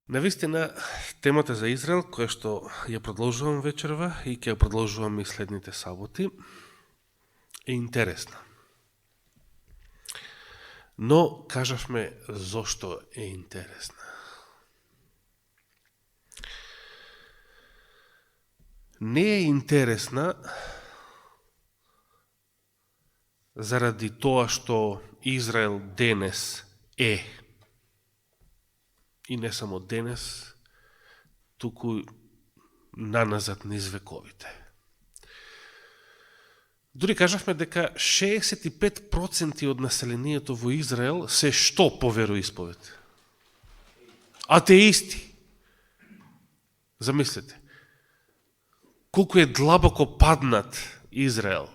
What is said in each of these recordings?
Навистина, темата за Израел, која што ја продолжувам вечерва и ќе ја продолжувам и следните саботи, е интересна. Но, кажавме, зошто е интересна. Не е интересна заради тоа што Израел денес е. И не само денес, туку наназад низ вековите. Дури кажавме дека 65% од населението во Израел се што по вероисповед? Атеисти. Замислете. Колку е длабоко паднат Израел.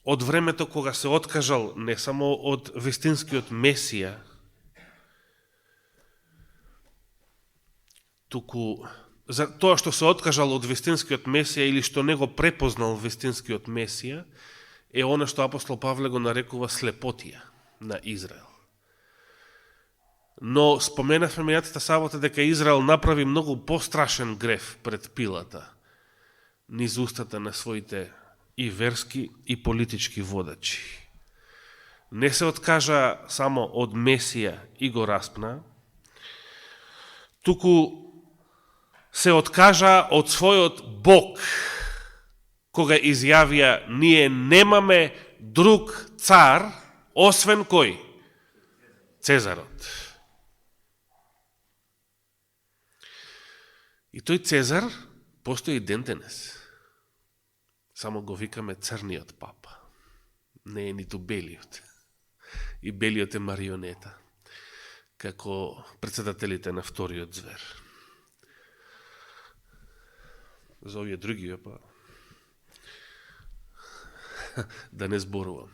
Од времето кога се откажал не само од вистинскиот Месија, туку за тоа што се откажал од вистинскиот Месија или што не го препознал вистинскиот Месија, е она што апостол Павле го нарекува слепотија на Израел. Но споменавме мејатата сабота дека Израел направи многу пострашен греф пред Пилата низ устата на своите и верски и политички водачи. Не се откажа само од Месија и го распна, туку се откажа од својот Бог, кога изјавија: ние немаме друг цар, освен кој? Цезарот. И тој Цезар постои и ден денес. Само го викаме црниот папа. Не е ниту белиот. И белиот е марионета, како председателите на вториот звер. За овие други, па да не зборувам.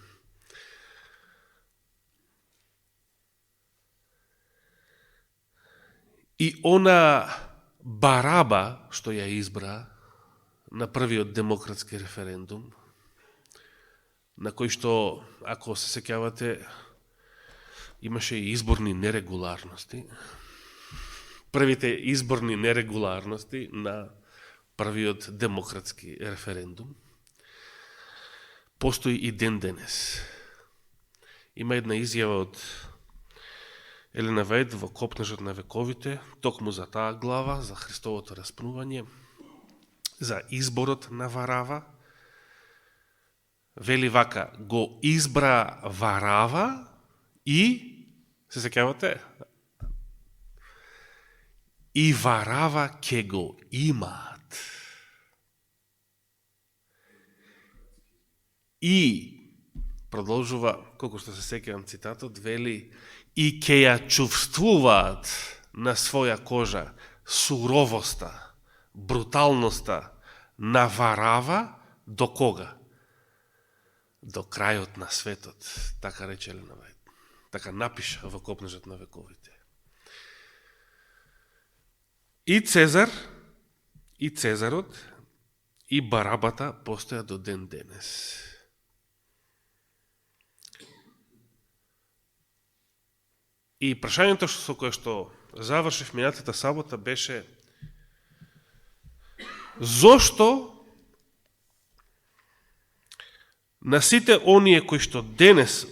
И она Бараба, што ја избра на првиот демократски референдум, на кој што, ако се сеќавате, имаше и изборни нерегуларности. Првите изборни нерегуларности на првиот демократски референдум постои и ден денес. Има една изјава од Елена Вајд во Копнежот на вековите, токму за таа глава, за Христовото распнување, за изборот на Варава. Вели вака: го избра Варава и, се сеќавате, и Варава ке го имаат. И, продолжува, колку што се сеќавам цитатот, вели: и ке ја чувствуваат на своја кожа суровоста, бруталноста на Варава до кога? До крајот на светот, така рече Елена Вајд. Така напиша во Копнежот на вековите. И Цезар, и Цезарот, и Барабата постоја до ден денес. И прашањето со кое што завршив мејатата сабота беше: зошто на сите оние кои што денес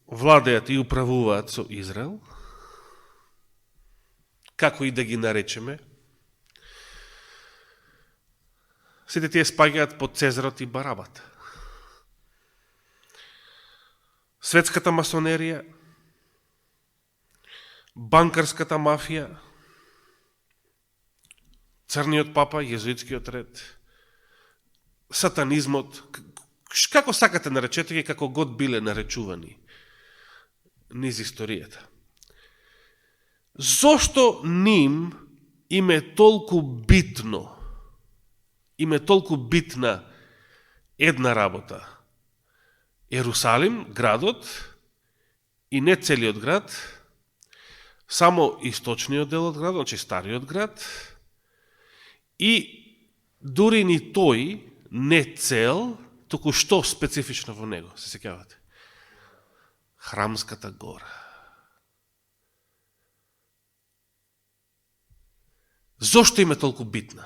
владеат и управуваат со Израел, како и да ги наречеме, сите тие спаѓаат под Цезарот и Барабата? Светската масонерија, банкарската мафија, црниот папа, језуитскиот ред, сатанизмот, како сакате наречете ги, како год биле наречувани низ историјата. Зошто ним им е толку битно, им е толку битна една работа? Ерусалим, градот, и не целиот град, само источниот дел од градот, значи стариот град, и дури ни тој не цел, туку што специфично во него, се сеќавате? Храмската гора. Зошто им е толку битна?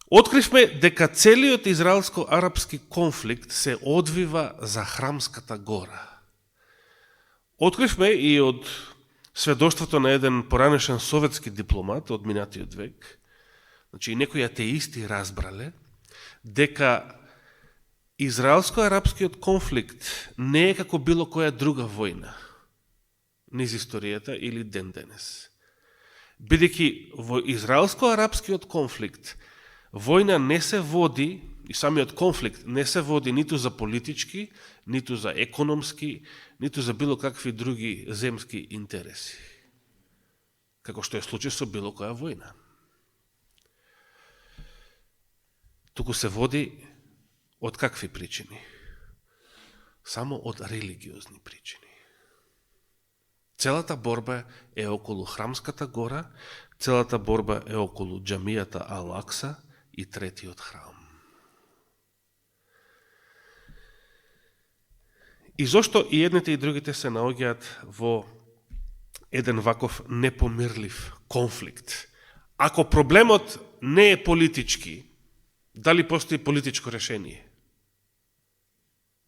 Откривме дека целиот израелско-арапски конфликт се одвива за Храмската гора. Откривме и од сведоштвото на еден поранешен советски дипломат од минатиот век, значи и некои атеисти разбрале, дека израелско-арапскиот конфликт не е како било која друга војна низ историјата или ден денес. Бидејќи во израелско-арапскиот конфликт војна не се води, и самиот конфликт не се води ниту за политички, ниту за економски, ниту за било какви други земски интереси. Како што е случај со било која војна. Туку се води од какви причини? Само од религиозни причини. Целата борба е околу Храмската гора, целата борба е околу џамијата Ал-Акса и третиот храм. И зошто и едните и другите се наоѓаат во еден ваков непомирлив конфликт? Ако проблемот не е политички, дали постои политичко решение?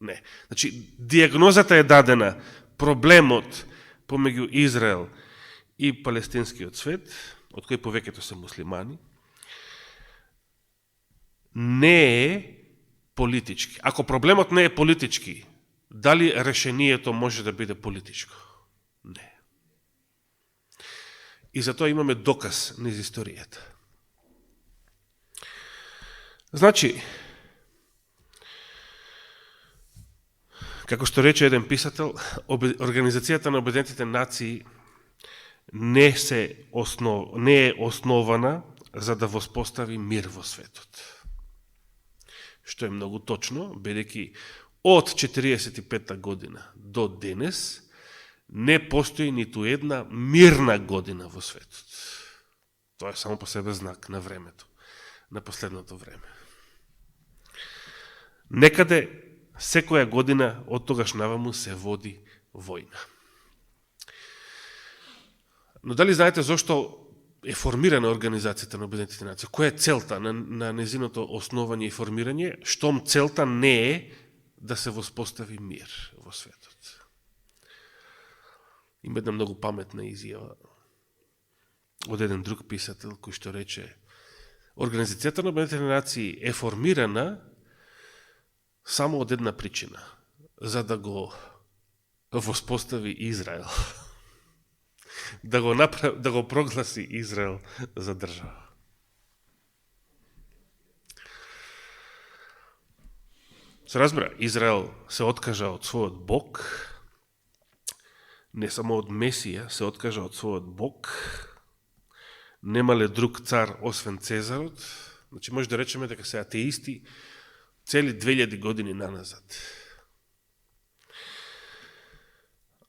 Не. Значи, диагнозата е дадена. Проблемот помеѓу Израел и палестинскиот свет, од кој повеќето се муслимани, не е политички. Ако проблемот не е политички, дали решението може да биде политичко? Не. И затоа имаме доказ низ историјата. Значи, како што рече еден писател, Организацијата на Обединетите нации не е основана за да воспостави мир во светот. Што е многу точно, бидејќи од 45-та година до денес не постои ниту една мирна година во светот. Тоа е само по себе знак на времето, на последното време. Некаде секоја година од тогаш наваму се води војна. Но дали знаете зошто е формирана Организацијата на Обединетите нации? Која е целта на незиното основање и формирање, штом целта не е да се воспостави мир во светот? Има една многу паметна изјава од еден друг писател кој што рече: Организацијата на Обединетите нации е формирана само од една причина, за да го воспостави Израел. Да го прогласи Израел за држава. Се разбира, Израел се откажа од својот Бог, не само од Месија, се откажа од својот Бог, немале друг цар освен Цезарот, значи може да речеме дека се атеисти цели 2000 години наназад.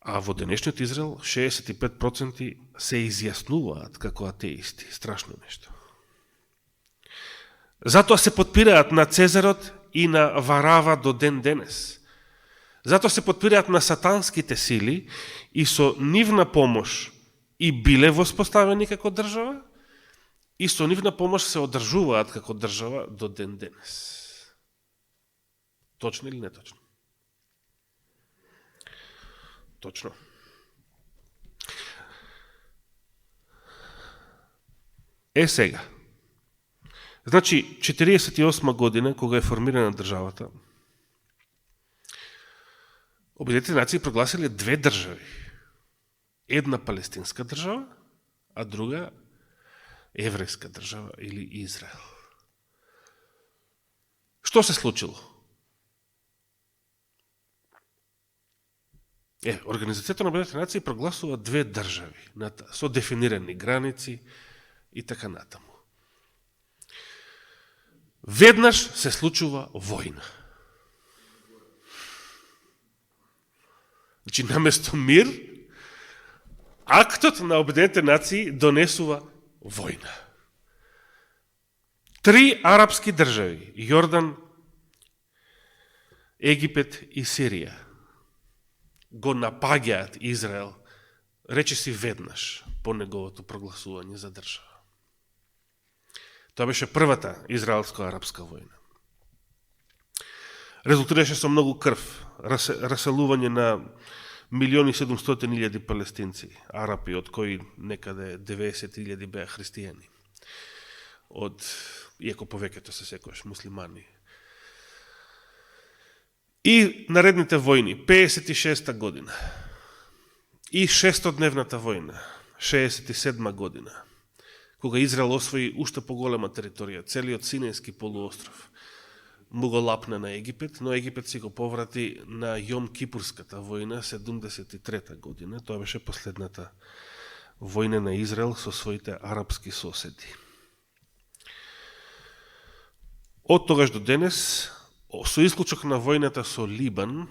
А во денешниот Израел 65% се изјаснуваат како атеисти. Страшно нешто. Затоа се подпираат на Цезарот и на Варава до ден денес. Затоа се подпираат на сатанските сили и со нивна помош и биле воспоставени како држава и со нивна помош се одржуваат како држава до ден денес. Точно или не точно? Точно. Е сега. Значи, 48 година, кога е формирана државата, Обединетите нации прогласиле две држави. Една палестинска држава, а друга еврејска држава или Израел. Што се случило? Организацијата на Обединетите нации прогласува две држави со дефинирани граници и така натаму. Веднаш се случува војна. Значи, наместо мир, актот на Обединетите нации донесува војна. 3 арапски држави, Јордан, Египет и Сирија, го напаѓаат Израел, речиси веднаш. по неговото прогласување за држава. Тоа беше првата израелско-арапска војна. Резултираше со многу крв, раселување на 1.700.000 палестинци, арапи, од кои некаде 90.000 беа христијани. Иако повеќето се секојаш муслимани. И наредните војни, 56-та година и 600-дневната војна, 67 година, кога Израел освои уште поголема територија, целиот Синајски полуостров, му го лапна на Египет, но Египет си го поврати на Јом Кипурската војна, 73 година. Тоа беше последната војна на Израел со своите арапски соседи. Од тогаш до денес, со исклучок на војната со Либан,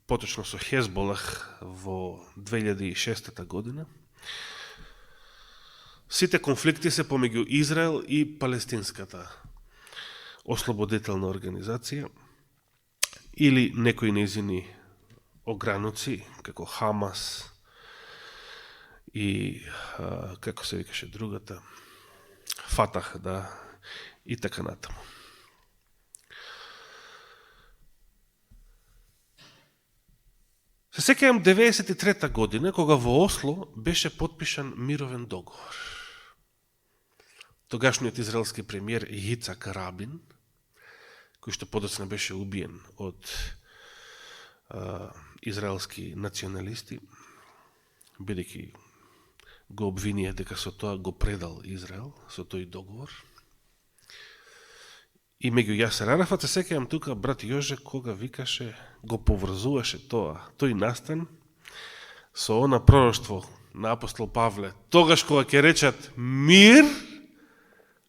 поточно со Хезболах во 2006 година, сите конфликти се помеѓу Израел и Палестинската ослободителна организација или некои нејзини ограноци, како Хамас и како се викаше другата, Фатах, да, и така натаму. Се сеќавам 93 година, кога во Осло беше подпишан мировен договор. Тогашниот израелски премиер Јицак Рабин, кој што подоцна беше убиен од израелски националисти, бидејќи го обвинија дека со тоа го предал Израел, со тој договор. И меѓу Јасер Арафат, се сеќавам тука брат Јоже, кога викаше, го поврзуваше тоа, тој настан, со она пророштво на апостол Павле, тогаш кога ќе речат мир,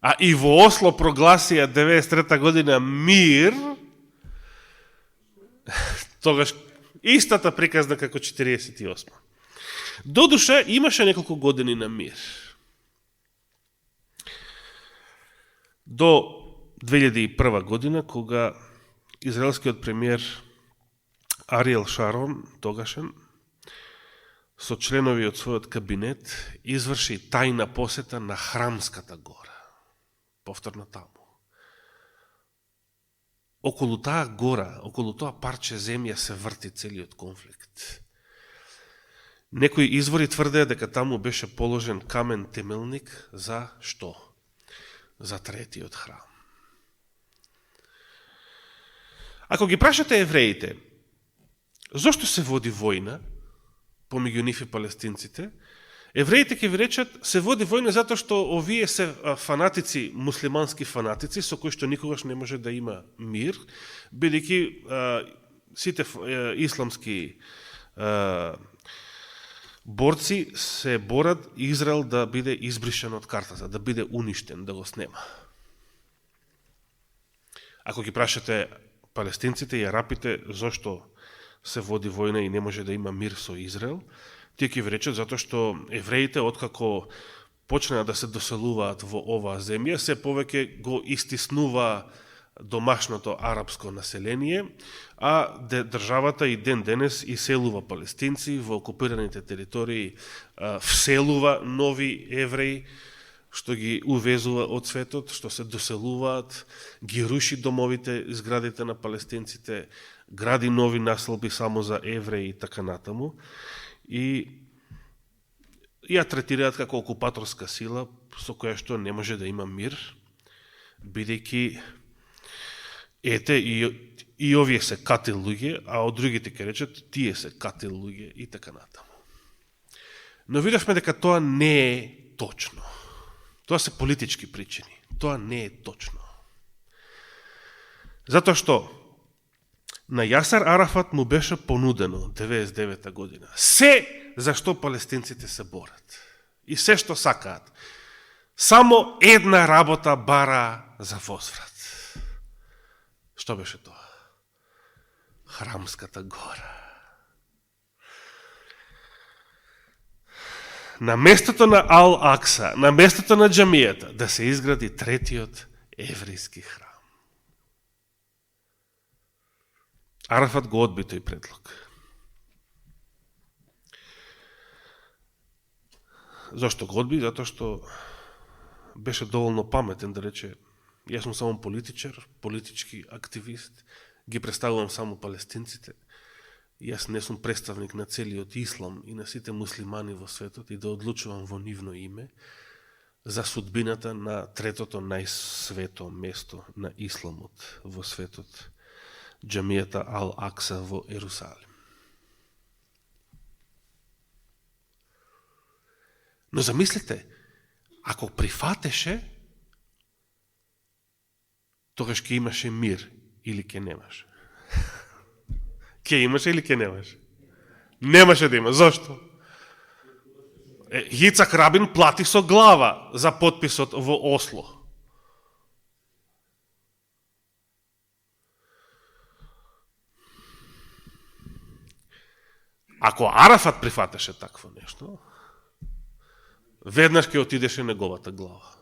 а и во Осло прогласија 93 година мир, тогаш истата приказна како 48. Додуша имаше неколку години на мир. До 2001 година, кога израелскиот премиер Ариел Шарон, тогашен, со членови од својот кабинет, изврши тајна посета на Храмската гора. Повторно таму. Околу таа гора, околу тоа парче земја се врти целиот конфликт. Некои извори тврдеа дека таму беше положен камен темелник за што? За третиот храм. Ако ги прашате евреите, зошто се води војна помеѓу нив и палестинците, евреите ќе ви речат, се води војна затоа што овие се фанатици, муслимански фанатици, со кои што никогаш не може да има мир, бидејќи сите исламски борци се борат Израел да биде избришен од картата, да биде уништен, да го снема. Ако ги прашате палестинците и арапите зошто се води војна и не може да има мир со Израел, тие ќе ви речат затоа што евреите, откако почнаа да се доселуваат во оваа земја, се повеќе го истиснува домашното арапско население, а државата и ден денес иселува палестинци во окупираните територии, вселува нови евреи, што ги увезува од светот, што се доселуваат, ги руши домовите, зградите на палестинците, гради нови населби само за евреи и така натаму, и ја третираат како окупаторска сила со која што не може да има мир, бидејќи ете и овие се катил луѓе, а од другите ќе речат тие се катил луѓе и така натаму. Но видовме дека тоа не е точно. Тоа се политички причини. Тоа не е точно. Затоа што на Јасер Арафат му беше понудено 99 година се за што палестинците се борат и се што сакаат. Само една работа бара за возврат. Што беше тоа? Храмската гора. На местото на Ал-Акса, на местото на џамијата, да се изгради третиот еврејски храм. Арафат го одби тој предлог. Зошто го одби? Затоа што беше доволно паметен да рече: јас сум само политичар, политички активист, ги представувам само палестинците. Јас не сум представник на целиот ислам и на сите муслимани во светот и да одлучувам во нивно име за судбината на третото најсвето место на исламот во светот, џамијата Ал-Акса во Ерусалим. Но замислите, ако прифатеше, тогаш ќе имаше мир или ќе немаше? Ќе имаше или ќе немаше? Немаше да има. Зошто? Јицак Рабин плати со глава за потписот во Осло. Ако Арафат прифатеше такво нешто, веднаш ќе отидеше неговата глава.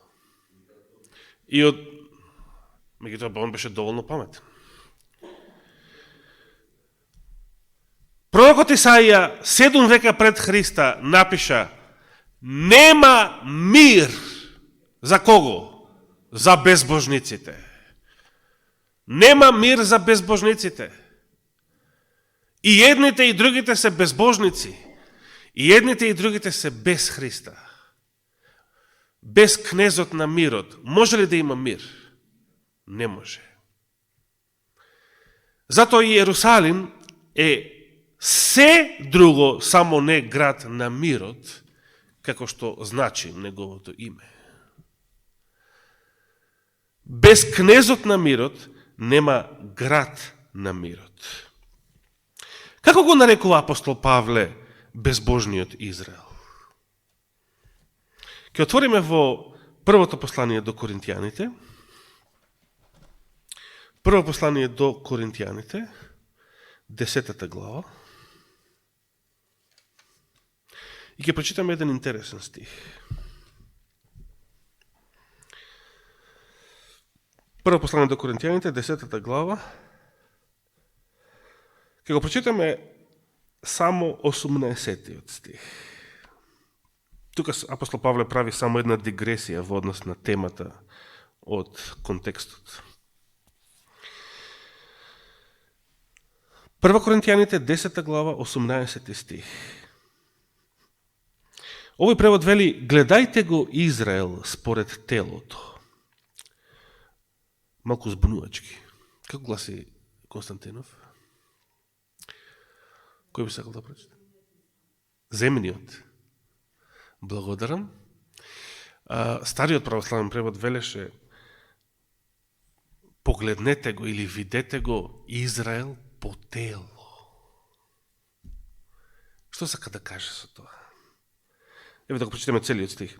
И од меѓутоа он беше доволно паметен. Пророкот Исаија 7 века пред Христа напиша: нема мир за кого? За безбожниците. Нема мир за безбожниците. И едните и другите се безбожници. И едните и другите се без Христа. Без кнезот на мирот. Може ли да има мир? Не може. Затоа и Ерусалим е се друго, само не град на мирот, како што значи неговото име. Без кнезот на мирот нема град на мирот. Како го нарекува апостол Павле безбожниот Израел? Ке отвориме во првото послание до Коринтијаните. Прво послание до Коринтијаните, 10 глава. И ќе прочитаме еден интересен стих. Прво послание до Коринтијаните, 10 глава. Ќе го прочитаме само 18 стих. Тука апостол Павле прави само една дигресија во однос на темата од контекстот. Прво Коринтијаните, 10 глава, 18 стих. Овој превод вели: гледајте го Израел според телото. Малку збунувачки. Како гласи Константинов? Кој би сакал да прочита? Земниот. Благодарам. Стариот православен превод велеше: погледнете го или видете го Израел по тело. Што сака да каже со тоа? Еве да го прочитаме целиот стих.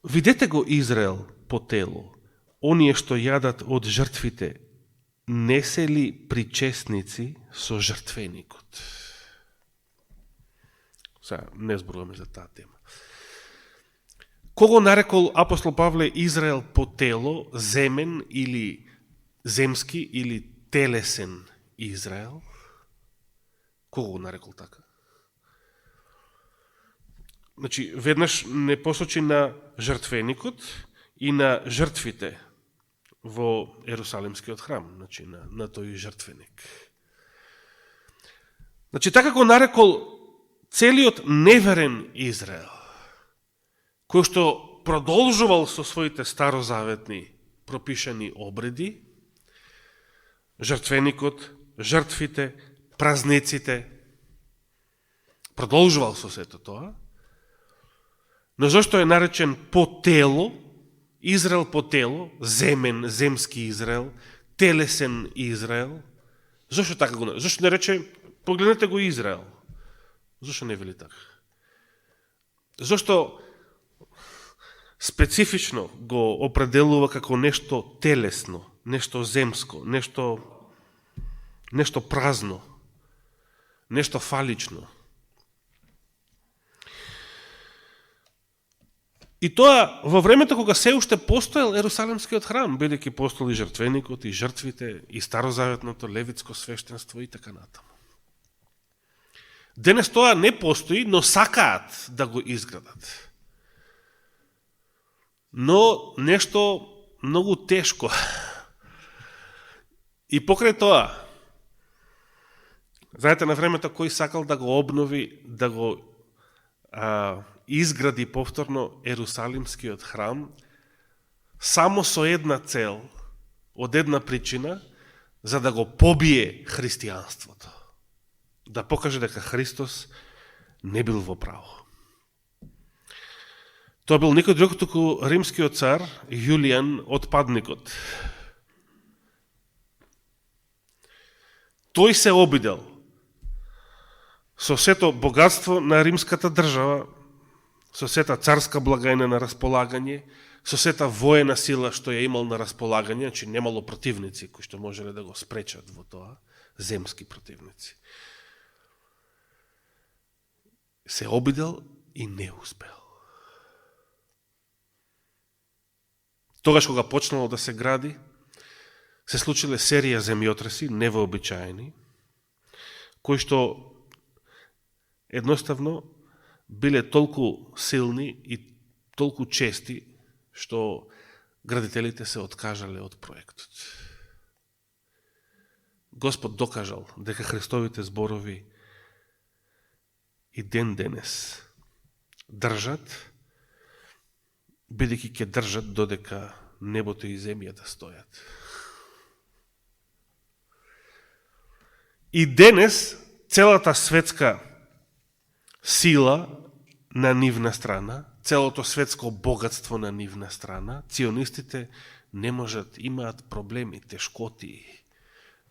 Видете го Израел по тело, оние што јадат од жртвите, не се ли причесници со жртвеникот? Сега, не зборуваме за таа тема. Кого нарекол апостол Павле Израел по тело, земен или земски или телесен Израел? Кого го нарекол така? Значи, веднаш не посочи на жртвеникот и на жртвите во Ерусалимскиот храм, значи на тој жртвеник. Значи, така го нарекол целиот неверен Израел, кој што продолжувал со своите старозаветни пропишани обреди, жртвеникот, жртвите, празниците, продолжувал со сето тоа, но зашто е наречен по тело, Израел по тело, земен, земски Израел, телесен Израел, зашто така го нарече? Зашто не рече, погледнете го Израел? Зашто не вели така? Зашто специфично го определува како нешто телесно, нешто земско, нешто празно, нешто фалично. И тоа во времето кога се уште постоел Ерусалимскиот храм, бидејќи постои жртвеникот и жртвите и старозаветното левитско свештенство и така натаму. Денес тоа не постои, но сакаат да го изградат. Но нешто многу тешко. И покрај тоа, знаете, на времето кој сакал да го обнови, да го изгради повторно Ерусалимскиот храм, само со една цел, од една причина, за да го побие христијанството. Да покаже дека Христос не бил во право. Тоа бил никој друг туку римскиот цар Јулијан Отпадникот. Тој се обидел со сето богатство на римската држава, со сета царска благајна на располагање, со сета воена сила што ја имал на располагање, значи немало противници кои што можеле да го спречат во тоа, земски противници. Се обидел и не успел. Тогаш кога почнало да се гради, се случиле серија земјотреси, невообичаени, кои што едноставно биле толку силни и толку чести, што градителите се откажале од проектот. Господ докажал дека Христовите зборови и ден денес држат, бидејќи ќе држат додека небото и земјата стојат. И денес целата светска сила на нивна страна, целото светско богатство на нивна страна, ционистите не можат, имаат проблеми, тешкоти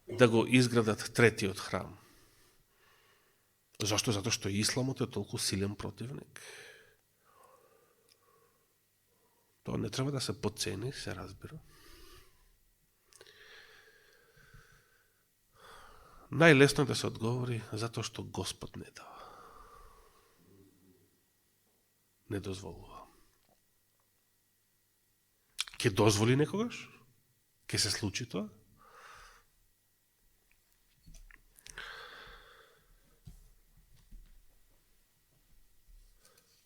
да го изградат третиот храм. Зашто? Зато што исламот е толку силен противник. Тоа не треба да се подцени, се разбира. Најлесно е да се одговори затоа што Господ не дава. Не дозволува. Ке дозволи некогаш? Ке се случи тоа?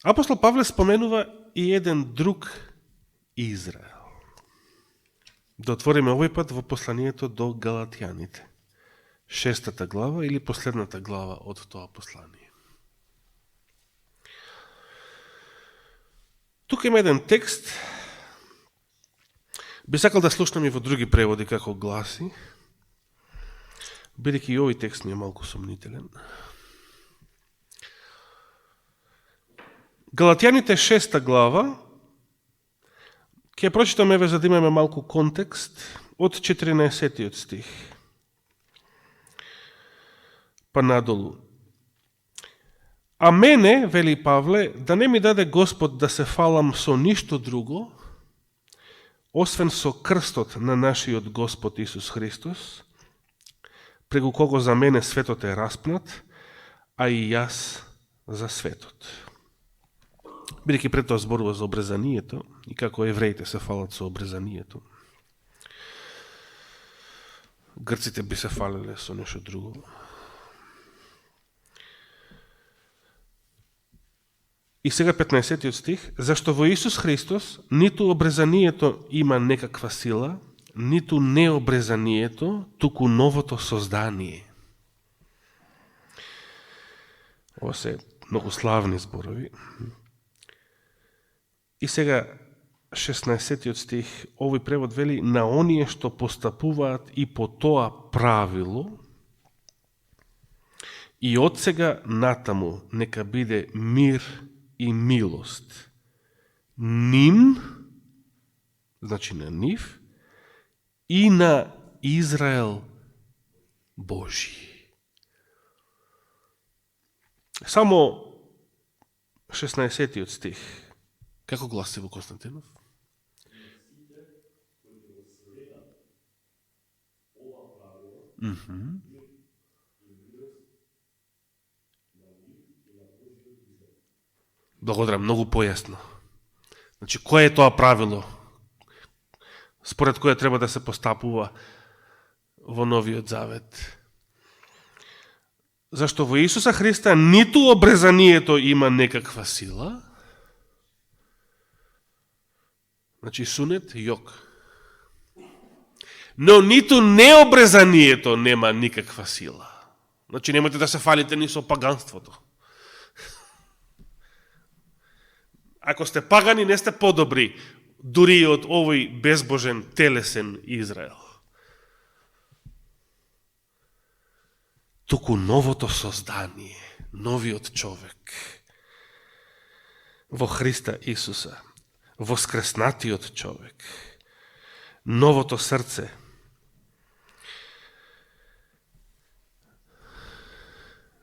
Апостол Павле споменува и еден друг Израел. Да отвориме овој пат во посланието до Галатјаните. 6 глава или последната глава од тоа послание. Тука има еден текст, би сакал да слушнам и во други преводи како гласи, бидејќи и овој текст ми е малку сомнителен. Галатјаните 6 глава, ќе прочитаме за да имаме малку контекст, од 14 стих. Па надолу. А мене, вели Павле, да не ми даде Господ да се фалам со ништо друго, освен со крстот на нашиот Господ Исус Христос, преку кого за мене светот е распнат, а и јас за светот. Бидејќи пред тоа зборува за обрезанието и како евреите се фалат со обрезанието. Грците би се фалеле со нешто друго. И сега 15 стих, зашто во Исус Христос ниту обрезанието има некаква сила, ниту необрезанието, туку новото создание. Ова се многу славни зборови. И сега 16 стих, овој превод вели на оние што постапуваат и по тоа правило, и од сега натаму нека биде мир и милост. Ним, значи на нив, и на Израел Божи. Само 16 стих. Како гласи во Константинов? Благодарам, многу појасно. Значи, кое е тоа правило според кое треба да се постапува во Новиот Завет? Зашто во Исуса Христа ниту обрезанието има некаква сила, значи сунет, јок. Но ниту необрезанието нема никаква сила. Значи немојте да се фалите ни со паганството. Ако сте пагани, не сте подобри, дури и од овој безбожен, телесен Израел. Туку новото создание, новиот човек, во Христа Исуса, воскреснатиот човек, новото срце,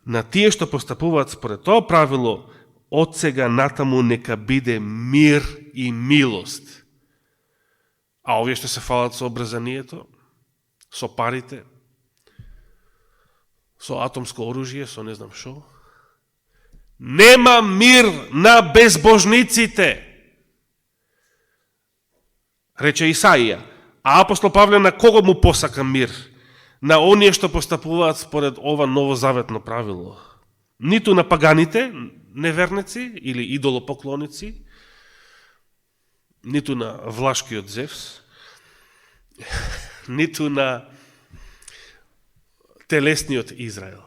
на тие што постапуваат според тоа правило, од сега натаму нека биде мир и милост. А овие што се фалат со обрезанието, со парите, со атомско оружје, со не знам шо, нема мир на безбожниците. Рече Исаија, а апостол Павле на кого му посака мир? На оние што постапуваат според ова новозаветно правило. Ниту на паганите, неверници или идолопоклоници, ниту на влашкиот Зевс, ниту на телесниот Израел.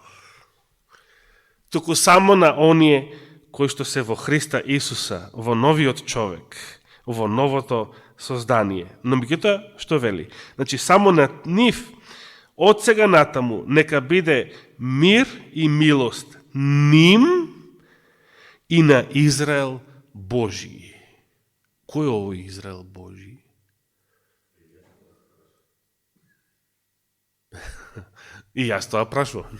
Туку само на оние кои што се во Христа Исуса, во новиот човек, во новото создание. Но меѓутоа, што вели? Значи, само на нив, од сега натаму, нека биде мир и милост ним и на Израел Божи. Кој е овој Израел Божи? И јас тоа прашувам.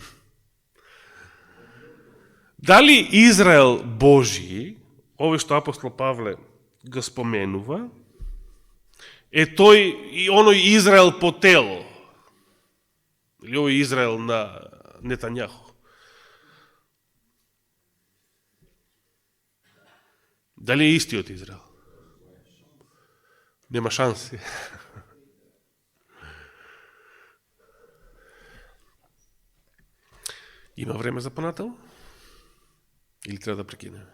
Дали Израел Божи, овој што апостол Павле го споменува, е тој и оној Израел по тело? Или овој Израел на Нетањаху? Дали е истиот Израел? Нема шанси. Има време за понатаму? Или треба да прекинеме?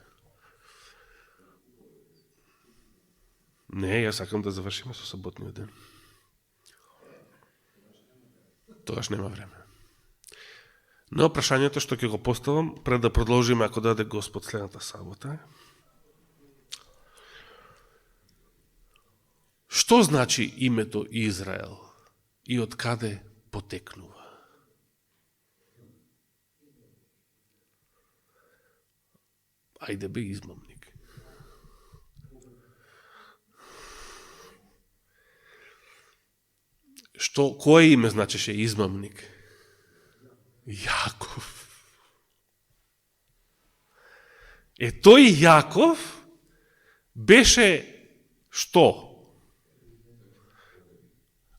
Не, јас сакам да завршиме со саботниот ден. Тогаш нема време. Но прашањето што ќе го поставам, пред да продолжиме, ако даде Господ следната сабота, што значи името Израел и од каде потекнува? Ајде бе измамник. Кое име значеше измамник? Јаков. Тој Јаков беше што?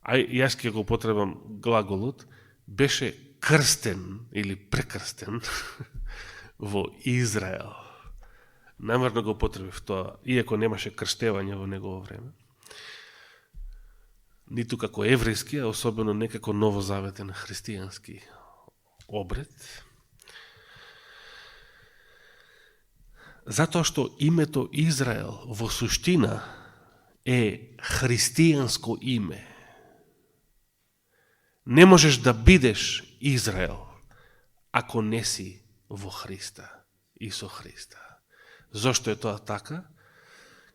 Јас ќе го потребам глаголот, беше крстен или прекрстен во Израел. Намерно го потребив тоа, иако немаше крштевање во негово време. Ниту како еврејски, а особено не како новозаветен христијански обред. Затоа што името Израел во суштина е христијанско име. Не можеш да бидеш Израел ако не си во Христа и со Христа. Зошто е тоа така?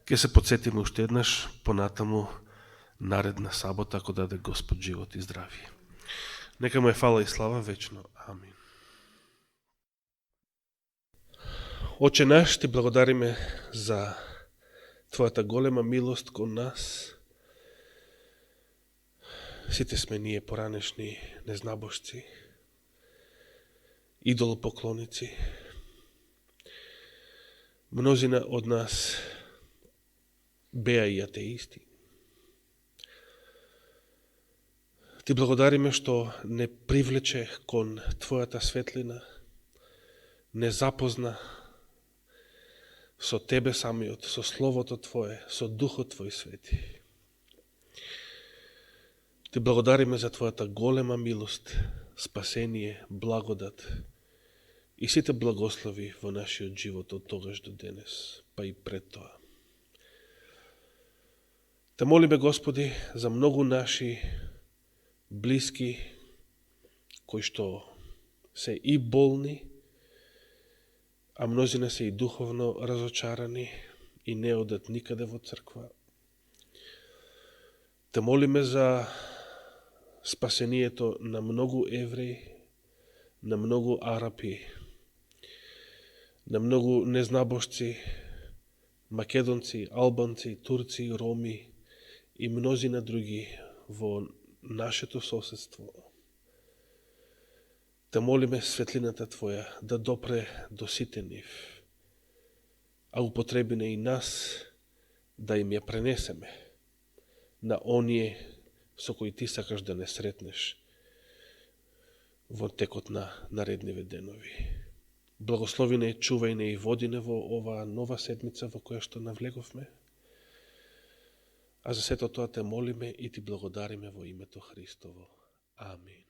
Ке се подсетиме уште еднаш понатаму наредна сабота, ако даде Господ живот и здравие. Нека му е фала и слава вечно. Амин. Оче наш, ти благодариме за Твојата голема милост кон нас. Сите сме ние поранешни незнабожци, идолопоклоници. Мнозина од нас беа и атеисти. Ти благодариме што не привлече кон Твојата светлина, не запозна со Тебе самиот, со Словото Твое, со Духот Твој свети. Ти благодариме за Твојата голема милост, спасение, благодат и сите благослови во нашиот живот од тогаш до денес, па и пред тоа. Те молиме, Господи, за многу наши блиски, кои што се и болни, а мнозина се и духовно разочарани и не одат никаде во црква. Те молиме за спасението на многу евреи, на многу арапи, на многу незнабожци, македонци, албанци, турци, роми и мнозина други во нашето соседство. Те молиме светлината Твоја да допре до сите нив, а употребине и нас да им ја пренесеме на оние со кои Ти сакаш да не сретнеш во текот на наредниве денови. Благослови не, чувај не и води не во оваа нова седмица во која што навлеговме. А за сето тоа те молиме и Ти благодариме во името Христово. Амин.